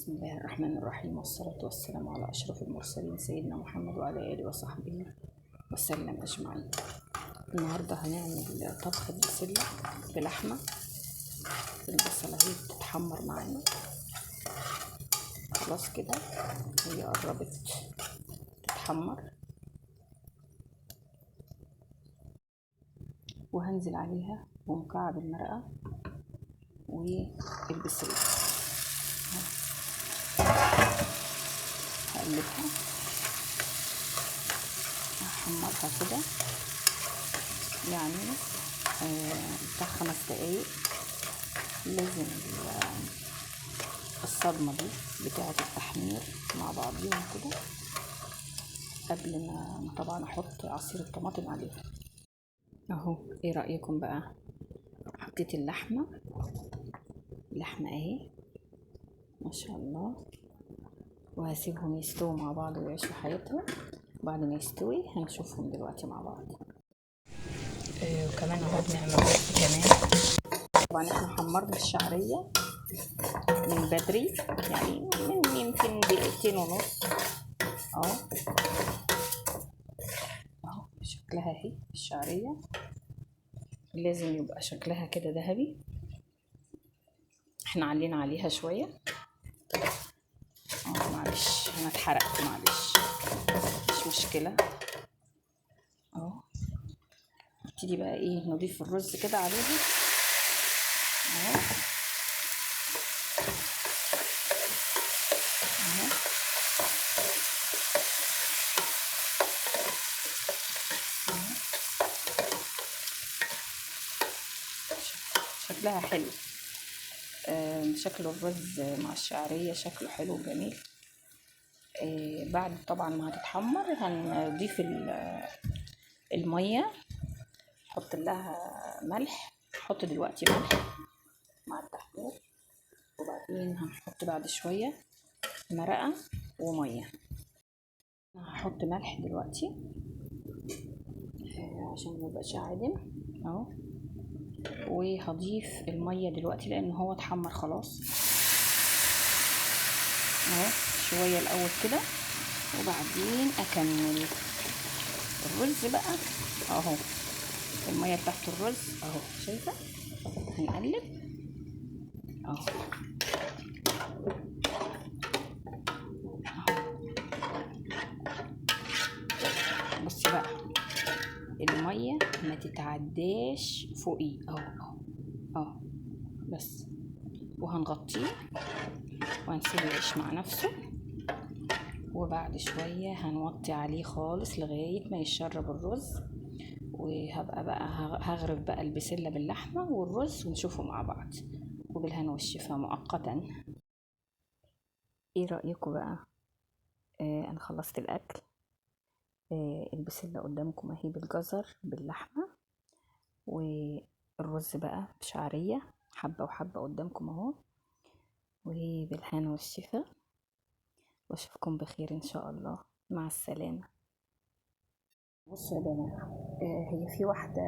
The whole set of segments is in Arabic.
بسم الله الرحمن الرحيم، والصلاة والسلام على أشرف المرسلين سيدنا محمد وعلى آله وصحبه وسلم أجمعين. النهاردة هنعمل طبخ بسلة بلحمة. البصلة هي بتتحمر معانا خلاص كده، هي قربت تتحمر، وهنزل عليها بمكعب المرقة والبسلة. هقلبها هحمرها كده يعني بتاع 5 دقايق. لازم الصدمة دي بتاعة التحمير مع بعضيهم كده قبل ما طبعا احط عصير الطماطم عليها. اهو، ايه رأيكم بقى؟ حطيت اللحمة اهي ما شاء الله، وهسيبهم يستووا مع بعض ويعيشوا حياتهم. بعد ما يستوي هنشوفهم دلوقتي مع بعض. وكمان اهو بنعمل رز كمان. طبعا احنا حمرنا الشعرية من بدري، يعني من يمكن 2.5 دقيقة. اهو شكلها اهي الشعرية، لازم يبقى شكلها كده ذهبي. احنا علينا عليها شوية. معلش انا اتحرقت، معلش مش مشكلة. اهو نبتدي بقى ايه، نضيف الرز كده عليها. اهو شكلها حلو. شكل الرز مع الشعرية شكله حلو وجميل. بعد طبعا ما هتتحمر هنضيف المية، نحط لها ملح. نحط دلوقتي ملح مع التحمير، وبعدين هنحط بعد شوية مرقة ومية. هحط ملح دلوقتي عشان ميبقاش عادم اهو، وهضيف المية دلوقتي لان هو اتحمر خلاص. اهو شوية الاول كده، وبعدين اكمل الرز بقى. اهو المية بتاعت الرز اهو، شايفة؟ هنقلب اهو. بصي بقى، المية ما تتعداش فوقيه اهو بس. وهنغطيه وهنسيبه يعيش مع نفسه، وبعد شوية هنوطي عليه خالص لغاية ما يشرب الرز. وهبقى بقى هغرف بقى البسلة باللحمة والرز ونشوفه مع بعض. وبالهنا والشفا مؤقتا. ايه رأيكم بقى؟ انا خلصت الاكل. البسلة قدامكم اهي بالجزر باللحمة، والرز بقى بشعرية حبة وحبة قدامكم اهو. وبالهنا والشفا، واشوفكم بخير ان شاء الله. مع السلامة. بصوا يا بنات، هي في واحدة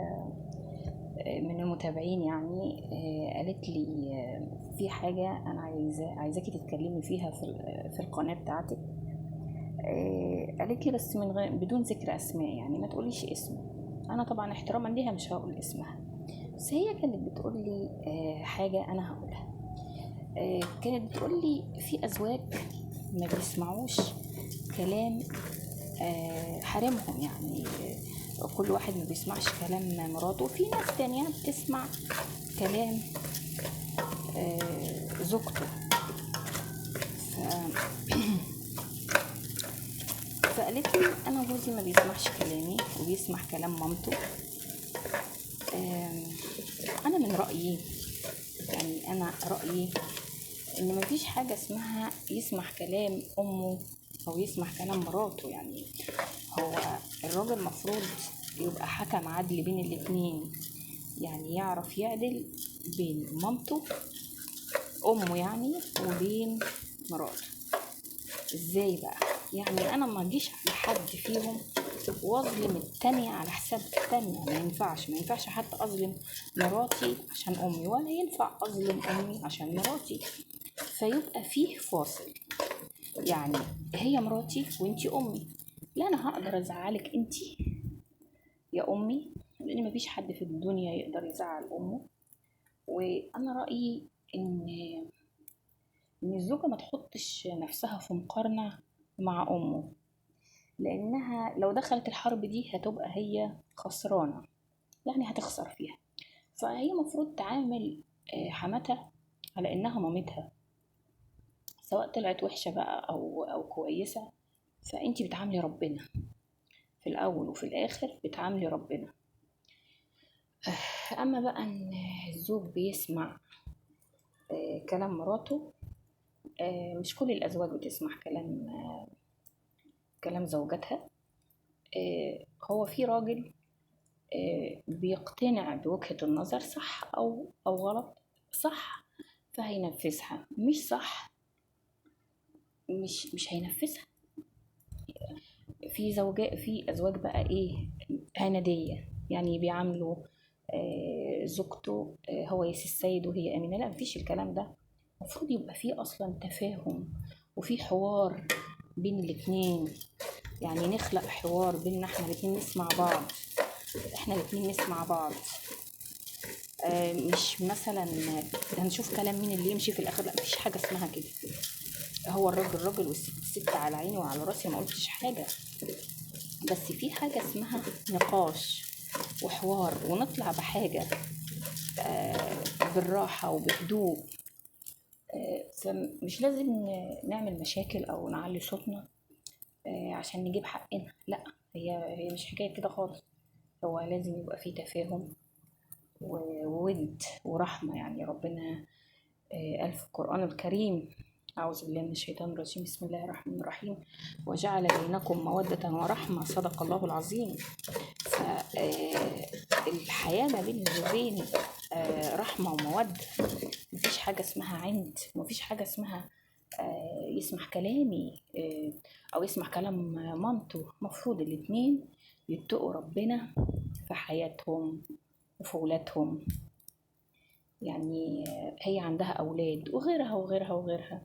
من المتابعين يعني قالت لي في حاجة انا عايزاكي تتكلمي فيها في القناة بتاعتك. قالت لي بس من بدون ذكر اسماء، يعني ما تقوليش اسم. انا طبعا احتراما ليها مش هقول اسمها، بس هي كانت بتقول لي حاجة انا هقولها. كانت بتقول لي في ازواج ما بيسمعوش كلام حريمهم، يعني كل واحد ما بيسمعش كلام مراته، وفي ناس تانية بتسمع كلام زوجته. فقالت لي انا جوزي ما بيسمعش كلامي وبيسمع كلام مامته. انا من رأيي، يعني انا رأيي ان مفيش حاجة اسمها يسمع كلام امه او يسمع كلام مراته. يعني هو الراجل مفروض يبقى حكم عدل بين الاتنين، يعني يعرف يعدل بين مامته امه يعني وبين مراته. ازاي بقى؟ يعني انا ما اجيش على حد فيهم واظلم التانية على حساب التانية. ما ينفعش حتى اظلم مراتي عشان امي، ولا ينفع اظلم امي عشان مراتي. فيبقى فيه فاصل. يعني هي مراتي وانتي امي، لا انا هقدر ازعلك انتي يا امي، لان مفيش حد في الدنيا يقدر يزعل امه. وانا رايي ان الزوجه ما تحطش نفسها في مقارنه مع امه، لانها لو دخلت الحرب دي هتبقى هي خسرانه، يعني هتخسر فيها. فهي مفروض تعامل حماتها على انها مامتها، سواء طلعت وحشه بقى او كويسه. فانتي بتعاملي ربنا في الاول وفي الاخر، بتعاملي ربنا. اما بقى ان الزوج بيسمع كلام مراته، مش كل الازواج بتسمع كلام زوجاتها. هو في راجل بيقتنع بوجهة النظر، صح او غلط، صح فهينفذها، مش صح مش هينفذها. في ازواج بقى ايه، عنادية، يعني بيعاملوا زوجته هو يسي السيد وهي امينه. لا، مفيش الكلام ده. المفروض يبقى فيه اصلا تفاهم وفي حوار بين الاتنين، يعني نخلق حوار بيننا احنا الاتنين، نسمع بعض، احنا الاتنين نسمع بعض. مش مثلا هنشوف كلام مين اللي يمشي في الاخر. لا، مفيش حاجه اسمها كده. هو الراجل راجل والست ست، على عيني وعلى راسي، ما قلتش حاجه. بس في حاجه اسمها نقاش وحوار، ونطلع بحاجه بالراحه وبهدوء. فمش لازم نعمل مشاكل او نعلي صوتنا عشان نجيب حقنا. لا، هي مش حكايه كده خالص. هو لازم يبقى فيه تفاهم وود ورحمه. يعني ربنا قال في القرآن الكريم: أعوذ بالله من الشيطان الرجيم، بسم الله الرحمن الرحيم، وجعل بينكم مودة ورحمة، صدق الله العظيم. فالحياة ما بين الزوجين رحمة ومودة. مفيش حاجة اسمها عند، مفيش حاجة اسمها يسمع كلامي أو يسمع كلام مامته. مفروض الاتنين يتقوا ربنا في حياتهم وفي ولادهم. يعني هي عندها أولاد وغيرها وغيرها وغيرها.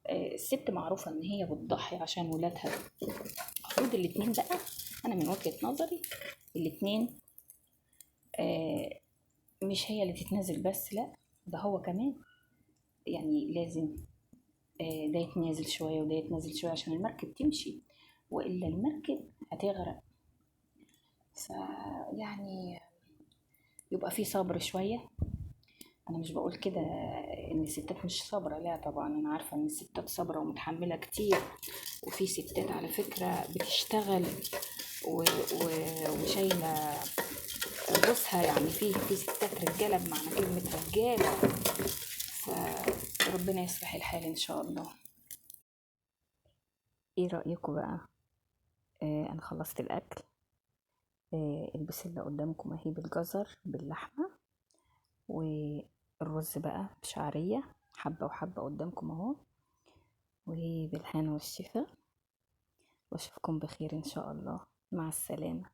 الست معروفة إن هي بتضحي عشان ولادها. المفروض الاتنين بقى، أنا من وجهة نظري الاتنين مش هي اللي تتنازل بس، لا ده هو كمان. يعني لازم ده يتنازل شوية وده يتنازل شوية عشان المركب تمشي، وإلا المركب هتغرق. فيعني يبقى في صبر شوية. انا مش بقول كده ان الستات مش صابره، لا طبعا انا عارفه ان الستات صابره ومتحمله كتير. وفي ستات على فكره بتشتغل وشايله جوزها. يعني في ستات رجاله بمعنى كلمه رجاله. فربنا يصلح الحال ان شاء الله. ايه رايكم بقى؟ انا خلصت الاكل. البسله قدامكم اهي بالجزر باللحمه، والرز بقى بشعريه حبه وحبه قدامكم اهو، وبالهنا والشفا. واشوفكم بخير ان شاء الله. مع السلامه.